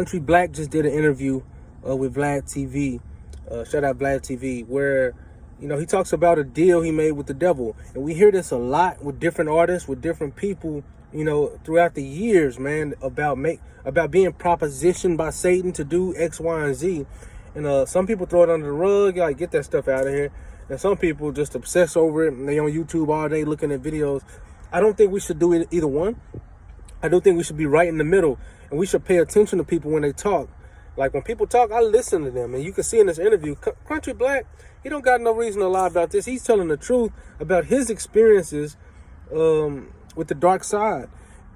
Country Black just did an interview with Vlad TV. Shout out Vlad TV, where he talks about a deal he made with the devil, and we hear this a lot with different artists, with different people, throughout the years, man, about being propositioned by Satan to do X, Y, and Z. And some people throw it under the rug, like, get that stuff out of here. And some people just obsess over it, and they on YouTube all day looking at videos. I don't think we should do either one. I do think we should be right in the middle, and we should pay attention to people when they talk. Like, when people talk, I listen to them, and you can see in this interview, Country Black, he don't got no reason to lie about this. He's telling the truth about his experiences with the dark side.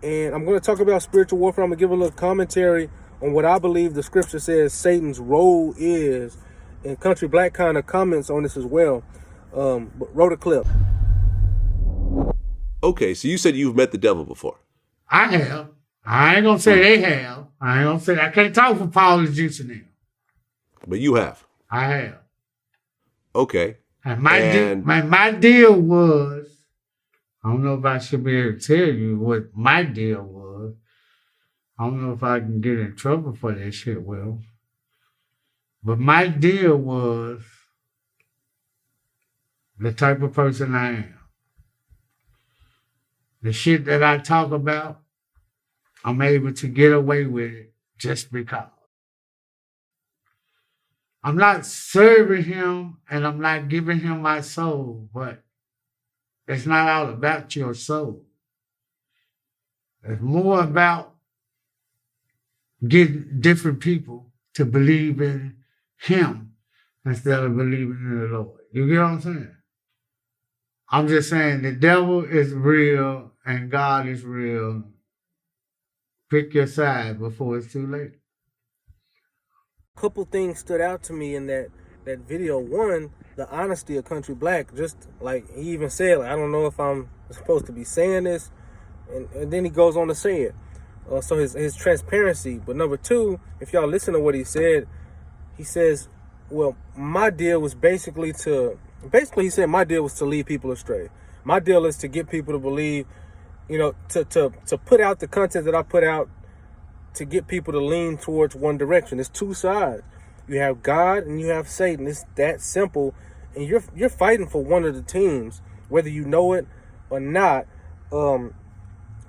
And I'm going to talk about spiritual warfare. I'm going to give a little commentary on what I believe the scripture says Satan's role is, and Country Black kind of comments on this as well. But wrote a clip. Okay, so you said you've met the devil before. I have. I ain't gonna say they have. I can't talk for Paul and Juice and them. But you have. I have. Okay. And my deal was, I don't know if I should be able to tell you what my deal was. I don't know if I can get in trouble for that shit, Will. But my deal was the type of person I am. The shit that I talk about, I'm able to get away with it just because. I'm not serving him and I'm not giving him my soul, but it's not all about your soul. It's more about getting different people to believe in him instead of believing in the Lord. You get what I'm saying? I'm just saying the devil is real and God is real. Pick your side before it's too late. A couple things stood out to me in that video. One, the honesty of Country Black. Just like he even said, like, I don't know if I'm supposed to be saying this, and then he goes on to say it. So his transparency. But number two, if y'all listen to what he said, he says, well, my deal was he said my deal was to lead people astray. My deal is to get people to believe, to put out the content that I put out, to get people to lean towards one direction. It's two sides. You have God and you have Satan. It's that simple. And you're fighting for one of the teams, whether you know it or not.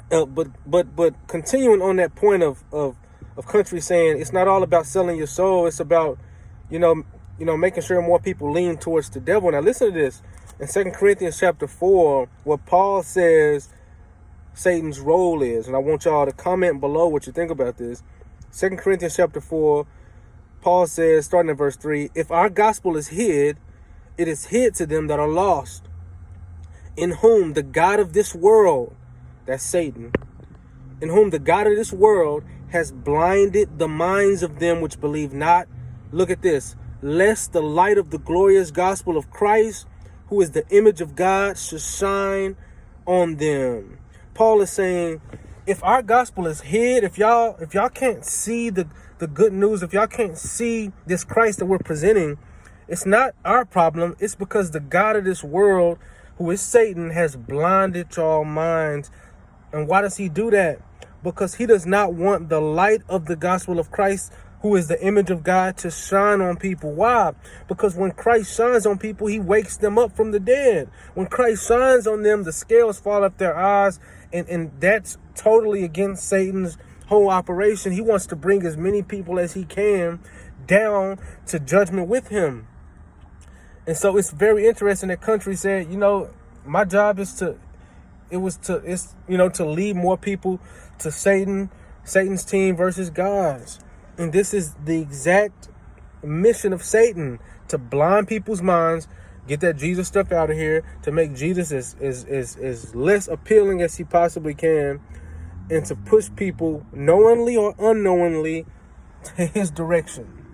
But continuing on that point of Country saying it's not all about selling your soul. It's about, making sure more people lean towards the devil. Now listen to this. In 2 Corinthians chapter 4, what Paul says Satan's role is, and I want y'all to comment below what you think about this. 2 Corinthians chapter 4, Paul says, starting at verse 3, if our gospel is hid, it is hid to them that are lost, in whom the God of this world, that's Satan, in whom the God of this world has blinded the minds of them which believe not. Look at this. Lest the light of the glorious gospel of Christ, who is the image of God, should shine on them. Paul is saying, if our gospel is hid, if y'all can't see the good news, if y'all can't see this Christ that we're presenting, it's not our problem. It's because the God of this world, who is Satan, has blinded y'all minds. And why does he do that? Because he does not want the light of the gospel of Christ, who is the image of God, to shine on people. Why? Because when Christ shines on people, he wakes them up from the dead. When Christ shines on them, the scales fall off their eyes, and that's totally against Satan's whole operation. He wants to bring as many people as he can down to judgment with him. And so it's very interesting that Country said, my job is to lead more people to Satan's team versus God's. And this is the exact mission of Satan, to blind people's minds, get that Jesus stuff out of here, to make Jesus as less appealing as he possibly can, and to push people knowingly or unknowingly to his direction.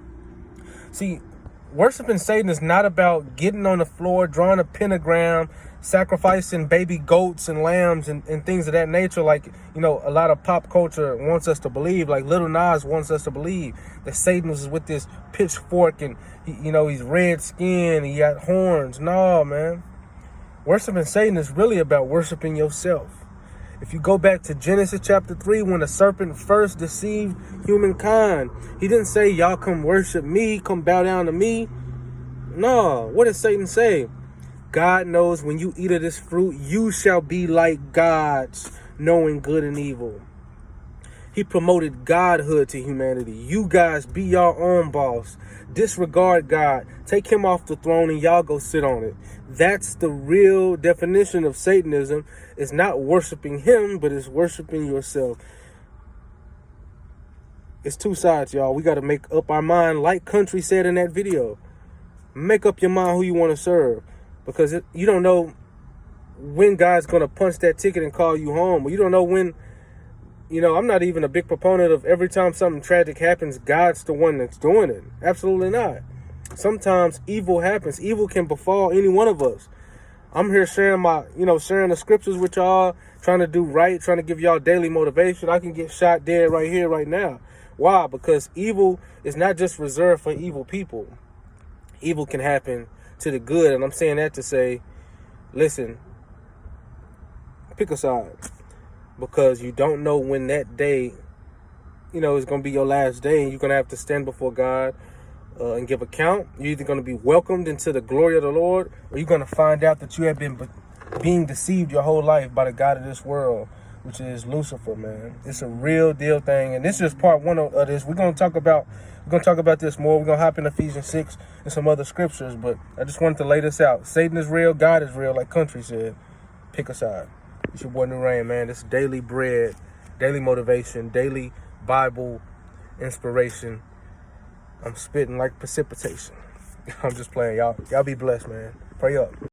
See, worshiping Satan is not about getting on the floor, drawing a pentagram, sacrificing baby goats and lambs and things of that nature, like, a lot of pop culture wants us to believe, like Lil Nas wants us to believe that Satan was with this pitchfork and he's red skinned, he got horns. No, man. Worshiping Satan is really about worshiping yourself. If you go back to Genesis chapter 3, when the serpent first deceived humankind, he didn't say, y'all come worship me, come bow down to me. No, what did Satan say? God knows when you eat of this fruit, you shall be like gods, knowing good and evil. He promoted godhood to humanity. You guys be your own boss. Disregard God. Take him off the throne and y'all go sit on it. That's the real definition of Satanism. It's not worshiping him, but it's worshiping yourself. It's two sides, y'all. We got to make up our mind, like Country said in that video. Make up your mind who you want to serve. Because you don't know when God's going to punch that ticket and call you home. You don't know when. I'm not even a big proponent of every time something tragic happens, God's the one that's doing it. Absolutely not. Sometimes evil happens. Evil can befall any one of us. I'm here sharing sharing the scriptures with y'all, trying to do right, trying to give y'all daily motivation. I can get shot dead right here, right now. Why? Because evil is not just reserved for evil people. Evil can happen to the good. And I'm saying that to say, listen, pick a side. Because you don't know when that day, is going to be your last day. And you're going to have to stand before God and give account. You're either going to be welcomed into the glory of the Lord, or you're going to find out that you have been being deceived your whole life by the God of this world, which is Lucifer, man. It's a real deal thing. And this is part one of this. We're going to talk about this more. We're going to hop in Ephesians 6 and some other scriptures. But I just wanted to lay this out. Satan is real. God is real, like Country said. Pick a side. It's your boy New Rain, man. This is daily bread, daily motivation, daily Bible inspiration. I'm spitting like precipitation. I'm just playing. Y'all be blessed, man. Pray up.